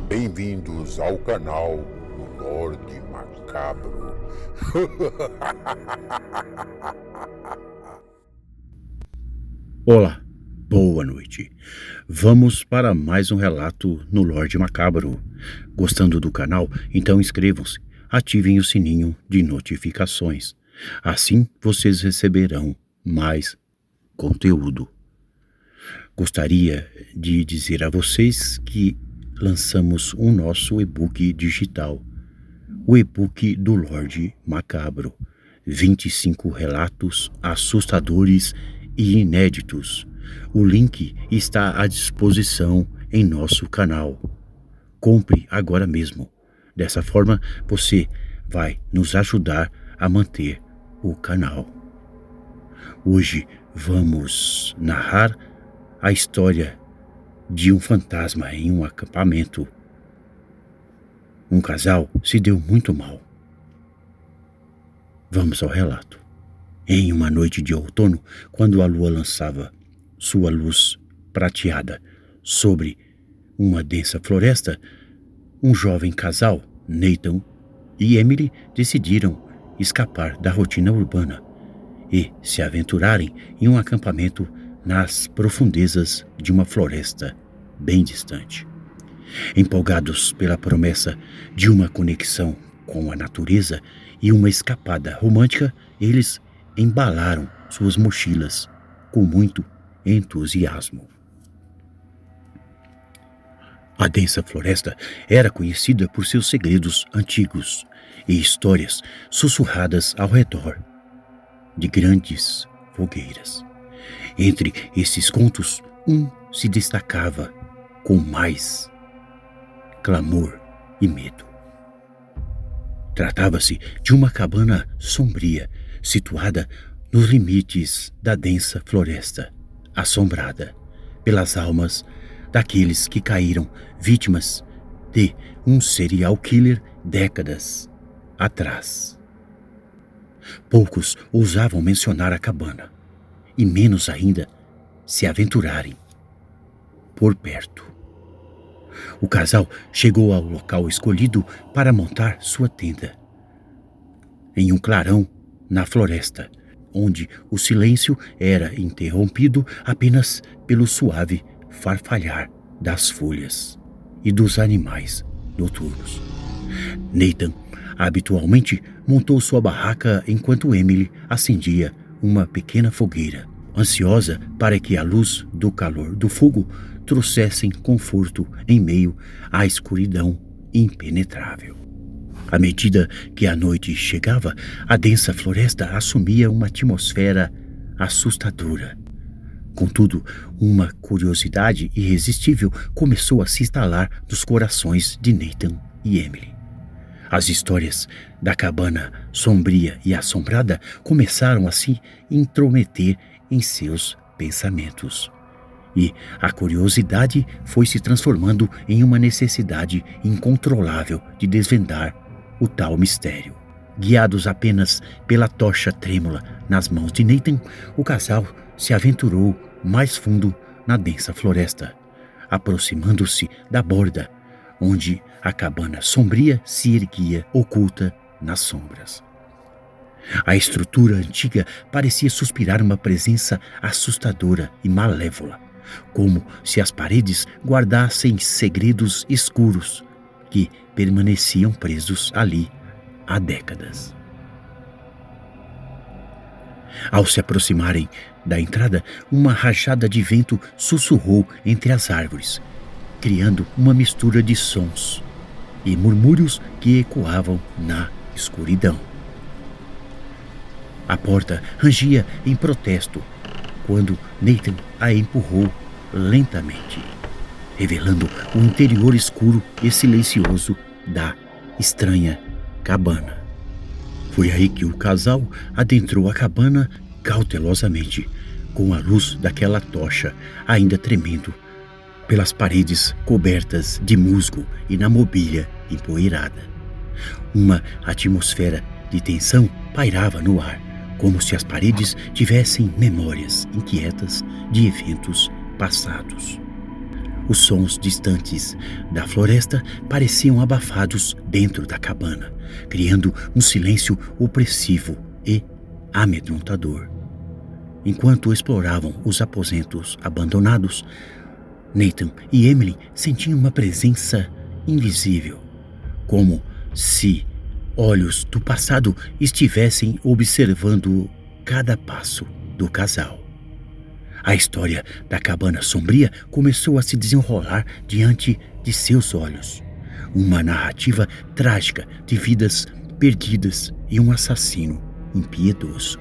Bem-vindos ao canal do Lorde Macabro. Olá, boa noite. Vamos para mais um relato no Lorde Macabro. Gostando do canal? Então inscrevam-se, ativem o sininho de notificações. Assim vocês receberão mais conteúdo. Gostaria de dizer a vocês que lançamos o nosso e-book digital, o e-book do Lorde Macabro. 25 relatos assustadores e inéditos. O link está à disposição em nosso canal. Compre agora mesmo. Dessa forma, você vai nos ajudar a manter o canal. Hoje vamos narrar a história de um fantasma em um acampamento. Um casal se deu muito mal. Vamos ao relato. Em uma noite de outono, quando a lua lançava sua luz prateada sobre uma densa floresta, um jovem casal, Nathan e Emily, decidiram escapar da rotina urbana e se aventurarem em um acampamento nas profundezas de uma floresta bem distante. Empolgados pela promessa de uma conexão com a natureza e uma escapada romântica, eles embalaram suas mochilas com muito entusiasmo. A densa floresta era conhecida por seus segredos antigos e histórias sussurradas ao redor de grandes fogueiras. Entre esses contos, um se destacava com mais clamor e medo. Tratava-se de uma cabana sombria, situada nos limites da densa floresta, assombrada pelas almas daqueles que caíram vítimas de um serial killer décadas atrás. Poucos ousavam mencionar a cabana, e menos ainda se aventurarem por perto. O casal chegou ao local escolhido para montar sua tenda, em um clarão na floresta, onde o silêncio era interrompido apenas pelo suave farfalhar das folhas e dos animais noturnos. Nathan habitualmente montou sua barraca enquanto Emily acendia uma pequena fogueira, ansiosa para que a luz do calor do fogo trouxessem conforto em meio à escuridão impenetrável. À medida que a noite chegava, a densa floresta assumia uma atmosfera assustadora. Contudo, uma curiosidade irresistível começou a se instalar nos corações de Nathan e Emily. As histórias da cabana sombria e assombrada começaram a se intrometer em seus pensamentos. E a curiosidade foi se transformando em uma necessidade incontrolável de desvendar o tal mistério. Guiados apenas pela tocha trêmula nas mãos de Nathan, o casal se aventurou mais fundo na densa floresta, aproximando-se da borda, onde a cabana sombria se erguia oculta nas sombras. A estrutura antiga parecia suspirar uma presença assustadora e malévola, como se as paredes guardassem segredos escuros que permaneciam presos ali há décadas. Ao se aproximarem da entrada, uma rajada de vento sussurrou entre as árvores, criando uma mistura de sons e murmúrios que ecoavam na escuridão. A porta rangia em protesto quando Nathan a empurrou lentamente, revelando o interior escuro e silencioso da estranha cabana. Foi aí que o casal adentrou a cabana cautelosamente, com a luz daquela tocha ainda tremendo pelas paredes cobertas de musgo e na mobília empoeirada. Uma atmosfera de tensão pairava no ar, como se as paredes tivessem memórias inquietas de eventos passados. Os sons distantes da floresta pareciam abafados dentro da cabana, criando um silêncio opressivo e amedrontador. Enquanto exploravam os aposentos abandonados, Nathan e Emily sentiam uma presença invisível, como se olhos do passado estivessem observando cada passo do casal. A história da cabana sombria começou a se desenrolar diante de seus olhos. Uma narrativa trágica de vidas perdidas e um assassino impiedoso.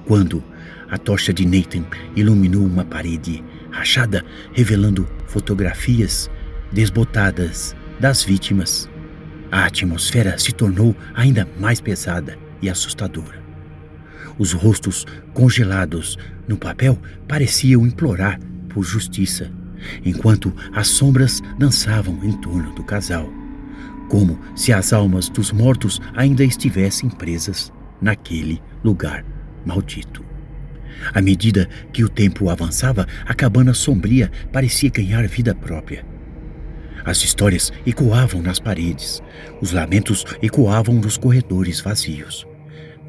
Quando a tocha de Nathan iluminou uma parede rachada, revelando fotografias desbotadas das vítimas, a atmosfera se tornou ainda mais pesada e assustadora. Os rostos congelados no papel pareciam implorar por justiça, enquanto as sombras dançavam em torno do casal, como se as almas dos mortos ainda estivessem presas naquele lugar maldito. À medida que o tempo avançava, a cabana sombria parecia ganhar vida própria. As histórias ecoavam nas paredes, os lamentos ecoavam nos corredores vazios.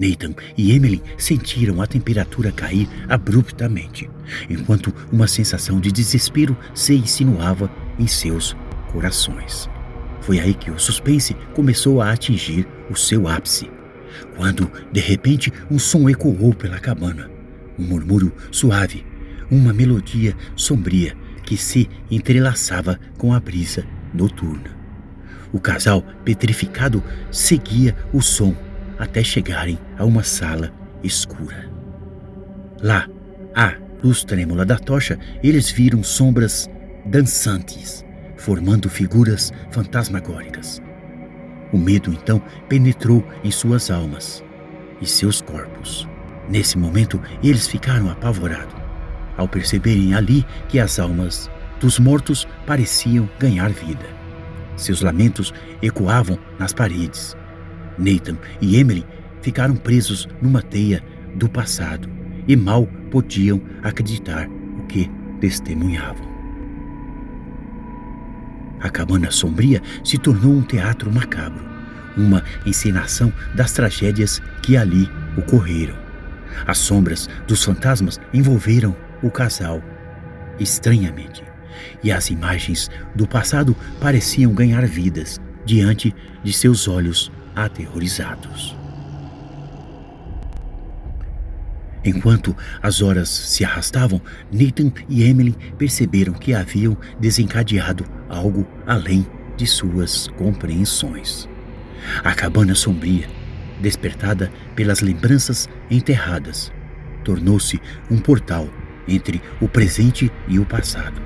Nathan e Emily sentiram a temperatura cair abruptamente, enquanto uma sensação de desespero se insinuava em seus corações. Foi aí que o suspense começou a atingir o seu ápice, quando, de repente, um som ecoou pela cabana. Um murmúrio suave, uma melodia sombria que se entrelaçava com a brisa noturna. O casal, petrificado, seguia o som até chegarem a uma sala escura. Lá, à luz trêmula da tocha, eles viram sombras dançantes, formando figuras fantasmagóricas. O medo, então, penetrou em suas almas e seus corpos. Nesse momento, eles ficaram apavorados, ao perceberem ali que as almas dos mortos pareciam ganhar vida. Seus lamentos ecoavam nas paredes. Nathan e Emily ficaram presos numa teia do passado e mal podiam acreditar o que testemunhavam. A cabana sombria se tornou um teatro macabro, uma encenação das tragédias que ali ocorreram. As sombras dos fantasmas envolveram o casal estranhamente, e as imagens do passado pareciam ganhar vidas diante de seus olhos aterrorizados. Enquanto as horas se arrastavam, Nathan e Emily perceberam que haviam desencadeado algo além de suas compreensões. A cabana sombria, despertada pelas lembranças enterradas, tornou-se um portal entre o presente e o passado,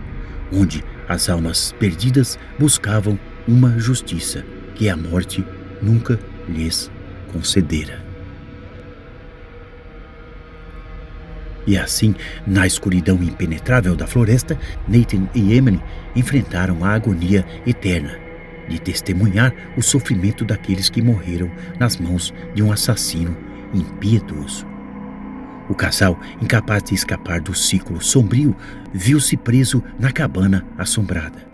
onde as almas perdidas buscavam uma justiça que a morte nunca lhes concedera. E assim, na escuridão impenetrável da floresta, Nathan e Emily enfrentaram a agonia eterna de testemunhar o sofrimento daqueles que morreram nas mãos de um assassino impiedoso. O casal, incapaz de escapar do ciclo sombrio, viu-se preso na cabana assombrada,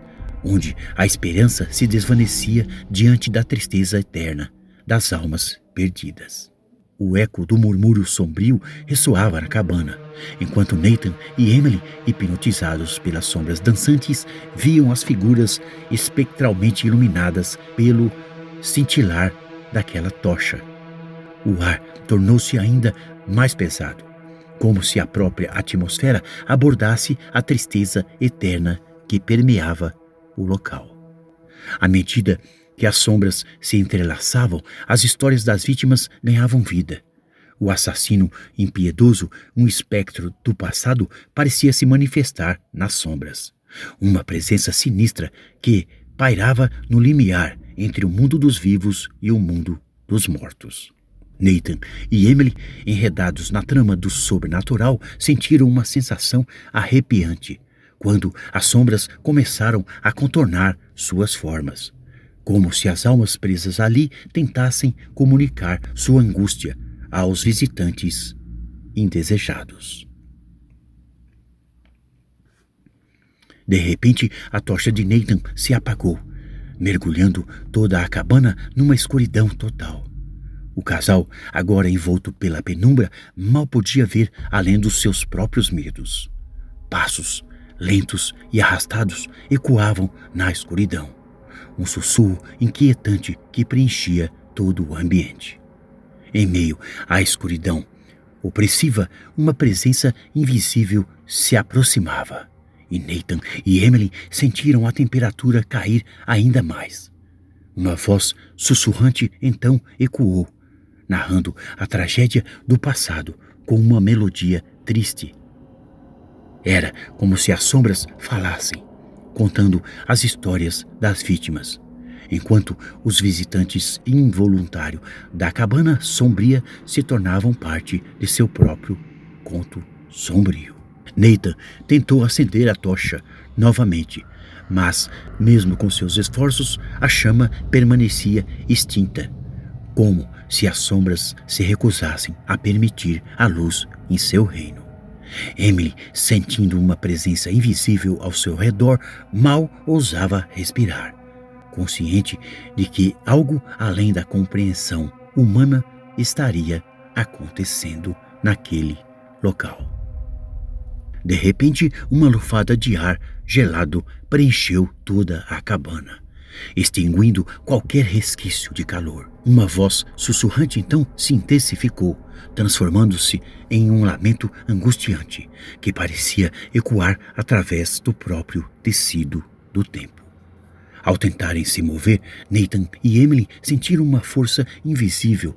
onde a esperança se desvanecia diante da tristeza eterna das almas perdidas. O eco do murmúrio sombrio ressoava na cabana, enquanto Nathan e Emily, hipnotizados pelas sombras dançantes, viam as figuras espectralmente iluminadas pelo cintilar daquela tocha. O ar tornou-se ainda mais pesado, como se a própria atmosfera abordasse a tristeza eterna que permeava o local. À medida que as sombras se entrelaçavam, as histórias das vítimas ganhavam vida. O assassino impiedoso, um espectro do passado, parecia se manifestar nas sombras. Uma presença sinistra que pairava no limiar entre o mundo dos vivos e o mundo dos mortos. Nathan e Emily, enredados na trama do sobrenatural, sentiram uma sensação arrepiante quando as sombras começaram a contornar suas formas, como se as almas presas ali tentassem comunicar sua angústia aos visitantes indesejados. De repente, a tocha de Nathan se apagou, mergulhando toda a cabana numa escuridão total. O casal, agora envolto pela penumbra, mal podia ver além dos seus próprios medos. Passos, lentos e arrastados, ecoavam na escuridão. Um sussurro inquietante que preenchia todo o ambiente. Em meio à escuridão opressiva, uma presença invisível se aproximava. E Nathan e Emily sentiram a temperatura cair ainda mais. Uma voz sussurrante então ecoou, narrando a tragédia do passado com uma melodia triste. Era como se as sombras falassem, contando as histórias das vítimas, enquanto os visitantes involuntários da cabana sombria se tornavam parte de seu próprio conto sombrio. Nathan tentou acender a tocha novamente, mas, mesmo com seus esforços, a chama permanecia extinta, como se as sombras se recusassem a permitir a luz em seu reino. Emily, sentindo uma presença invisível ao seu redor, mal ousava respirar, consciente de que algo além da compreensão humana estaria acontecendo naquele local. De repente, uma lufada de ar gelado preencheu toda a cabana, extinguindo qualquer resquício de calor. Uma voz sussurrante então se intensificou, transformando-se em um lamento angustiante que parecia ecoar através do próprio tecido do tempo. Ao tentarem se mover, Nathan e Emily sentiram uma força invisível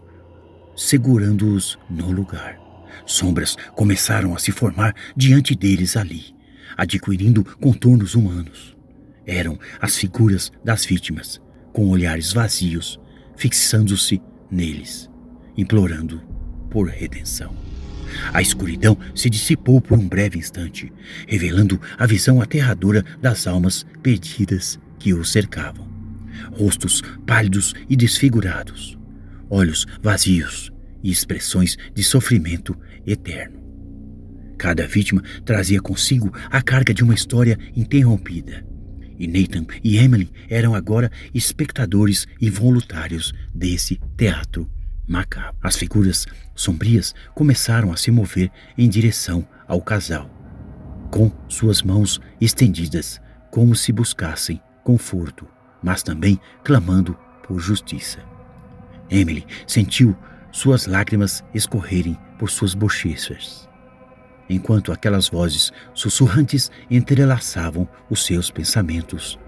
segurando-os no lugar. Sombras começaram a se formar diante deles ali, adquirindo contornos humanos. Eram as figuras das vítimas, com olhares vazios, fixando-se neles, implorando por redenção. A escuridão se dissipou por um breve instante, revelando a visão aterradora das almas perdidas que o cercavam. Rostos pálidos e desfigurados, olhos vazios e expressões de sofrimento eterno. Cada vítima trazia consigo a carga de uma história interrompida, e Nathan e Emily eram agora espectadores involuntários desse teatro macabro. As figuras sombrias começaram a se mover em direção ao casal, com suas mãos estendidas, como se buscassem conforto, mas também clamando por justiça. Emily sentiu suas lágrimas escorrerem por suas bochechas, enquanto aquelas vozes sussurrantes entrelaçavam os seus pensamentos,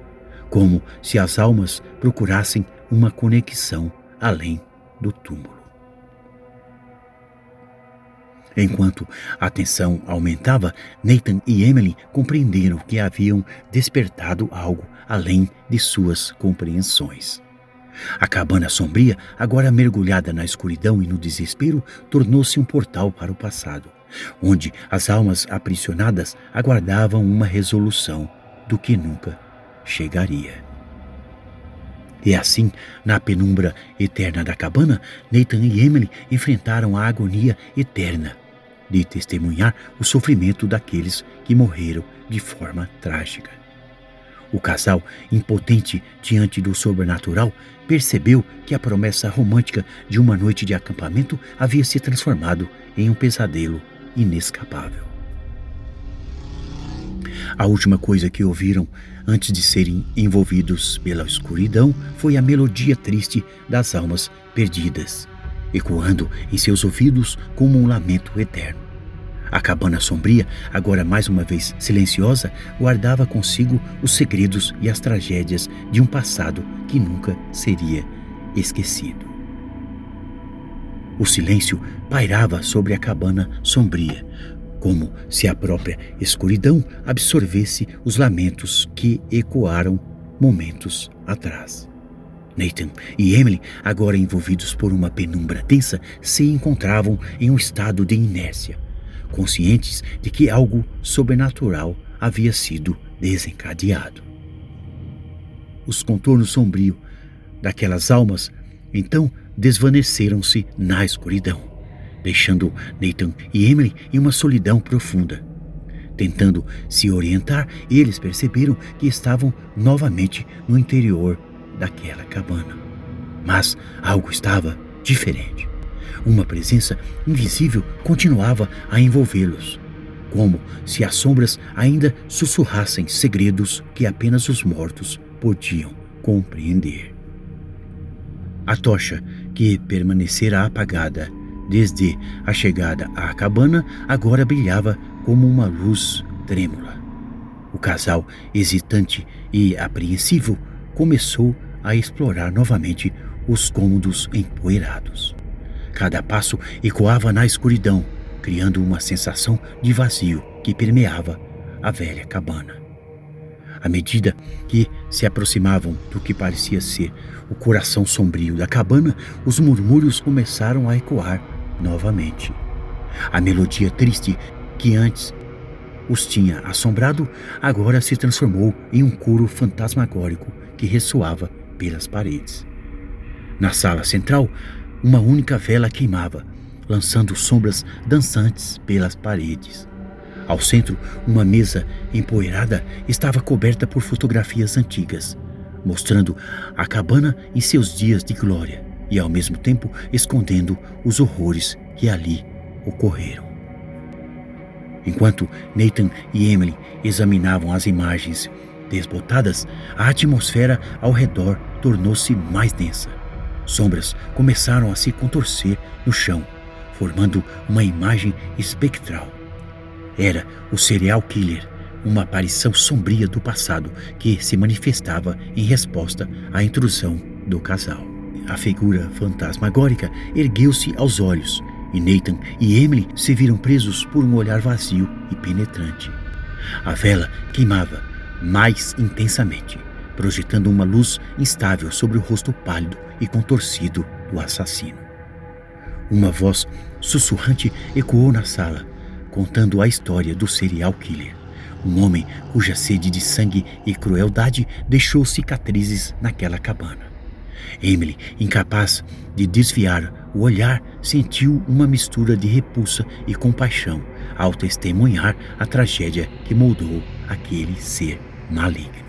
como se as almas procurassem uma conexão além do túmulo. Enquanto a tensão aumentava, Nathan e Emily compreenderam que haviam despertado algo além de suas compreensões. A cabana sombria, agora mergulhada na escuridão e no desespero, tornou-se um portal para o passado, onde as almas aprisionadas aguardavam uma resolução do que nunca chegaria. E assim, na penumbra eterna da cabana, Nathan e Emily enfrentaram a agonia eterna de testemunhar o sofrimento daqueles que morreram de forma trágica. O casal, impotente diante do sobrenatural, percebeu que a promessa romântica de uma noite de acampamento havia se transformado em um pesadelo inescapável. A última coisa que ouviram antes de serem envolvidos pela escuridão foi a melodia triste das almas perdidas, ecoando em seus ouvidos como um lamento eterno. A cabana sombria, agora mais uma vez silenciosa, guardava consigo os segredos e as tragédias de um passado que nunca seria esquecido. O silêncio pairava sobre a cabana sombria, como se a própria escuridão absorvesse os lamentos que ecoaram momentos atrás. Nathan e Emily, agora envolvidos por uma penumbra densa, se encontravam em um estado de inércia, conscientes de que algo sobrenatural havia sido desencadeado. Os contornos sombrios daquelas almas então desvaneceram-se na escuridão, deixando Nathan e Emily em uma solidão profunda. Tentando se orientar, eles perceberam que estavam novamente no interior daquela cabana. Mas algo estava diferente. Uma presença invisível continuava a envolvê-los, como se as sombras ainda sussurrassem segredos que apenas os mortos podiam compreender. A tocha, que permanecera apagada desde a chegada à cabana, agora brilhava como uma luz trêmula. O casal, hesitante e apreensivo, começou a explorar novamente os cômodos empoeirados. Cada passo ecoava na escuridão, criando uma sensação de vazio que permeava a velha cabana. À medida que se aproximavam do que parecia ser o coração sombrio da cabana, os murmúrios começaram a ecoar novamente. A melodia triste que antes os tinha assombrado agora se transformou em um coro fantasmagórico que ressoava pelas paredes. Na sala central, uma única vela queimava, lançando sombras dançantes pelas paredes. Ao centro, uma mesa empoeirada estava coberta por fotografias antigas, mostrando a cabana em seus dias de glória e, ao mesmo tempo, escondendo os horrores que ali ocorreram. Enquanto Nathan e Emily examinavam as imagens desbotadas, a atmosfera ao redor tornou-se mais densa. Sombras começaram a se contorcer no chão, formando uma imagem espectral. Era o serial killer, uma aparição sombria do passado que se manifestava em resposta à intrusão do casal. A figura fantasmagórica ergueu-se aos olhos e Nathan e Emily se viram presos por um olhar vazio e penetrante. A vela queimava mais intensamente, projetando uma luz instável sobre o rosto pálido e contorcido do assassino. Uma voz sussurrante ecoou na sala, contando a história do serial killer, um homem cuja sede de sangue e crueldade deixou cicatrizes naquela cabana. Emily, incapaz de desviar o olhar, sentiu uma mistura de repulsa e compaixão ao testemunhar a tragédia que moldou aquele ser maligno.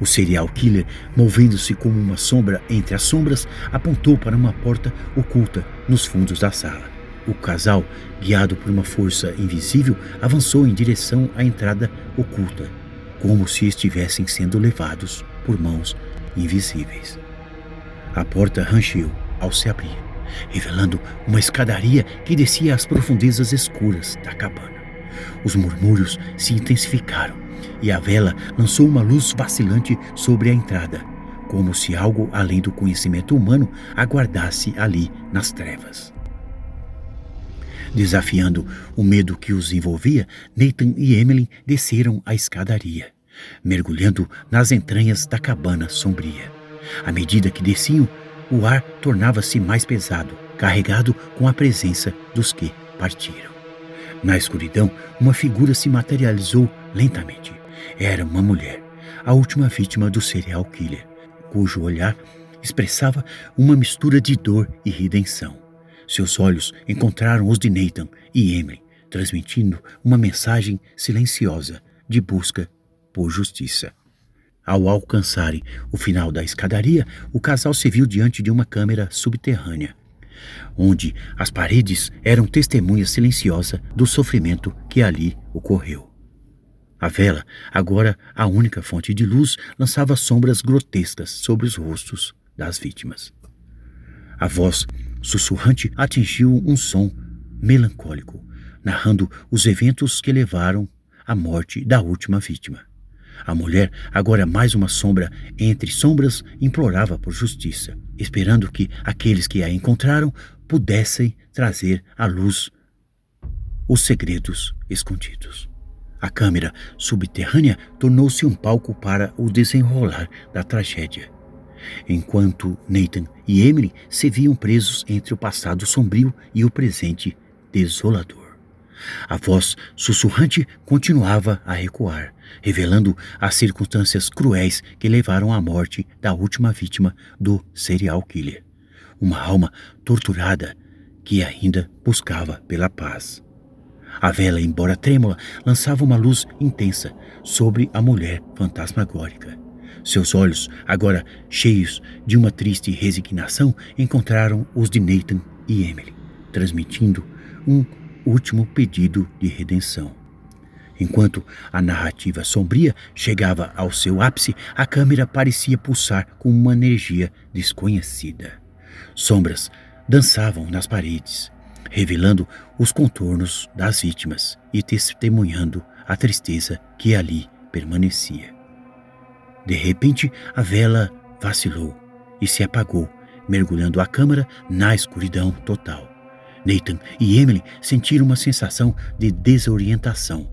O serial killer, movendo-se como uma sombra entre as sombras, apontou para uma porta oculta nos fundos da sala. O casal, guiado por uma força invisível, avançou em direção à entrada oculta, como se estivessem sendo levados por mãos invisíveis. A porta rancheu ao se abrir, revelando uma escadaria que descia às profundezas escuras da cabana. Os murmúrios se intensificaram e a vela lançou uma luz vacilante sobre a entrada, como se algo além do conhecimento humano aguardasse ali nas trevas. Desafiando o medo que os envolvia, Nathan e Emily desceram a escadaria, mergulhando nas entranhas da cabana sombria. À medida que desciam, o ar tornava-se mais pesado, carregado com a presença dos que partiram. Na escuridão, uma figura se materializou lentamente. Era uma mulher, a última vítima do serial killer, cujo olhar expressava uma mistura de dor e redenção. Seus olhos encontraram os de Nathan e Emily, transmitindo uma mensagem silenciosa de busca por justiça. Ao alcançarem o final da escadaria, o casal se viu diante de uma câmara subterrânea, onde as paredes eram testemunha silenciosa do sofrimento que ali ocorreu. A vela, agora a única fonte de luz, lançava sombras grotescas sobre os rostos das vítimas. A voz sussurrante atingiu um som melancólico, narrando os eventos que levaram à morte da última vítima. A mulher, agora mais uma sombra entre sombras, implorava por justiça, esperando que aqueles que a encontraram pudessem trazer à luz os segredos escondidos. A câmara subterrânea tornou-se um palco para o desenrolar da tragédia, enquanto Nathan e Emily se viam presos entre o passado sombrio e o presente desolador. A voz sussurrante continuava a ecoar, revelando as circunstâncias cruéis que levaram à morte da última vítima do serial killer. Uma alma torturada que ainda buscava pela paz. A vela, embora trêmula, lançava uma luz intensa sobre a mulher fantasmagórica. Seus olhos, agora cheios de uma triste resignação, encontraram os de Nathan e Emily, transmitindo um último pedido de redenção. Enquanto a narrativa sombria chegava ao seu ápice, a câmera parecia pulsar com uma energia desconhecida. Sombras dançavam nas paredes, revelando os contornos das vítimas e testemunhando a tristeza que ali permanecia. De repente, a vela vacilou e se apagou, mergulhando a câmara na escuridão total. Nathan e Emily sentiram uma sensação de desorientação,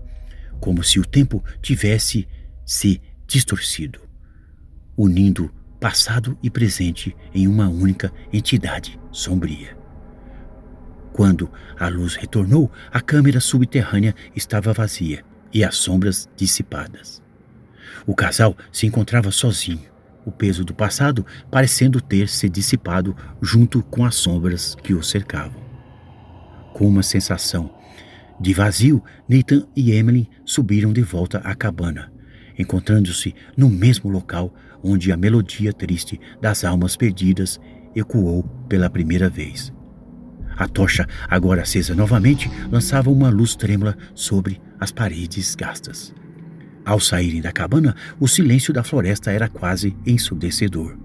como se o tempo tivesse se distorcido, unindo passado e presente em uma única entidade sombria. Quando a luz retornou, a câmara subterrânea estava vazia e as sombras dissipadas. O casal se encontrava sozinho, o peso do passado parecendo ter se dissipado junto com as sombras que o cercavam. Com uma sensação de vazio, Nathan e Emily subiram de volta à cabana, encontrando-se no mesmo local onde a melodia triste das almas perdidas ecoou pela primeira vez. A tocha, agora acesa novamente, lançava uma luz trêmula sobre as paredes gastas. Ao saírem da cabana, o silêncio da floresta era quase ensurdecedor.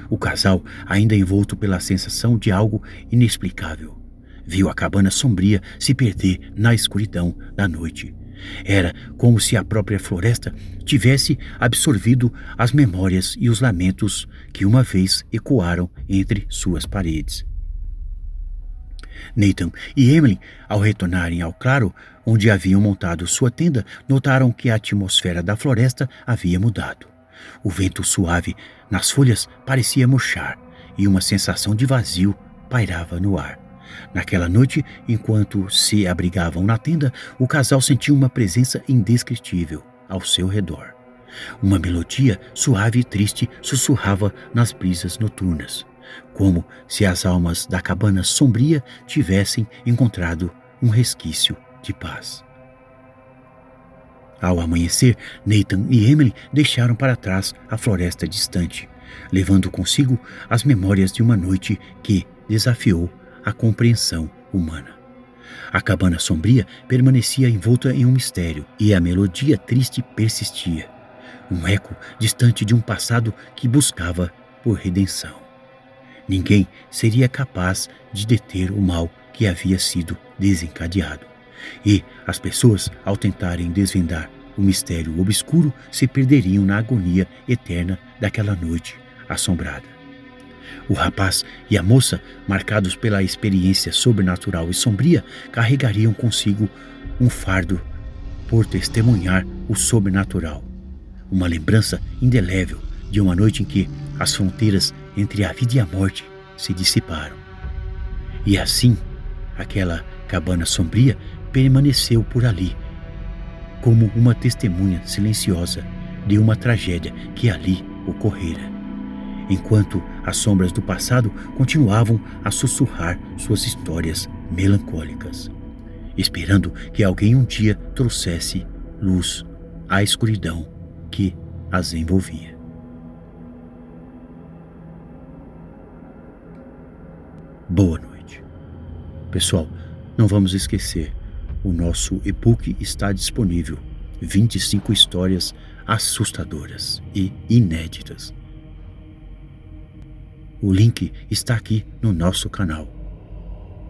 O casal, ainda envolto pela sensação de algo inexplicável, viu a cabana sombria se perder na escuridão da noite. Era como se a própria floresta tivesse absorvido as memórias e os lamentos que uma vez ecoaram entre suas paredes. Nathan e Emily, ao retornarem ao claro onde haviam montado sua tenda, notaram que a atmosfera da floresta havia mudado. O vento suave nas folhas parecia murchar e uma sensação de vazio pairava no ar. Naquela noite, enquanto se abrigavam na tenda, o casal sentiu uma presença indescritível ao seu redor. Uma melodia suave e triste sussurrava nas brisas noturnas, como se as almas da cabana sombria tivessem encontrado um resquício de paz. Ao amanhecer, Nathan e Emily deixaram para trás a floresta distante, levando consigo as memórias de uma noite que desafiou a compreensão humana. A cabana sombria permanecia envolta em um mistério e a melodia triste persistia, um eco distante de um passado que buscava por redenção. Ninguém seria capaz de deter o mal que havia sido desencadeado, e as pessoas, ao tentarem desvendar o mistério obscuro, se perderiam na agonia eterna daquela noite assombrada. O rapaz e a moça, marcados pela experiência sobrenatural e sombria, carregariam consigo um fardo por testemunhar o sobrenatural, uma lembrança indelével de uma noite em que as fronteiras entre a vida e a morte se dissiparam. E assim, aquela cabana sombria permaneceu por ali, como uma testemunha silenciosa de uma tragédia que ali ocorrera, enquanto as sombras do passado continuavam a sussurrar suas histórias melancólicas, esperando que alguém um dia trouxesse luz à escuridão que as envolvia. Boa noite. Pessoal, não vamos esquecer, o nosso e-book está disponível. 25 histórias assustadoras e inéditas. O link está aqui no nosso canal.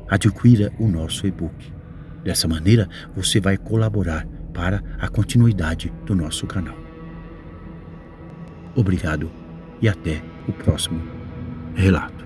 Adquira o nosso e-book. Dessa maneira, você vai colaborar para a continuidade do nosso canal. Obrigado e até o próximo relato.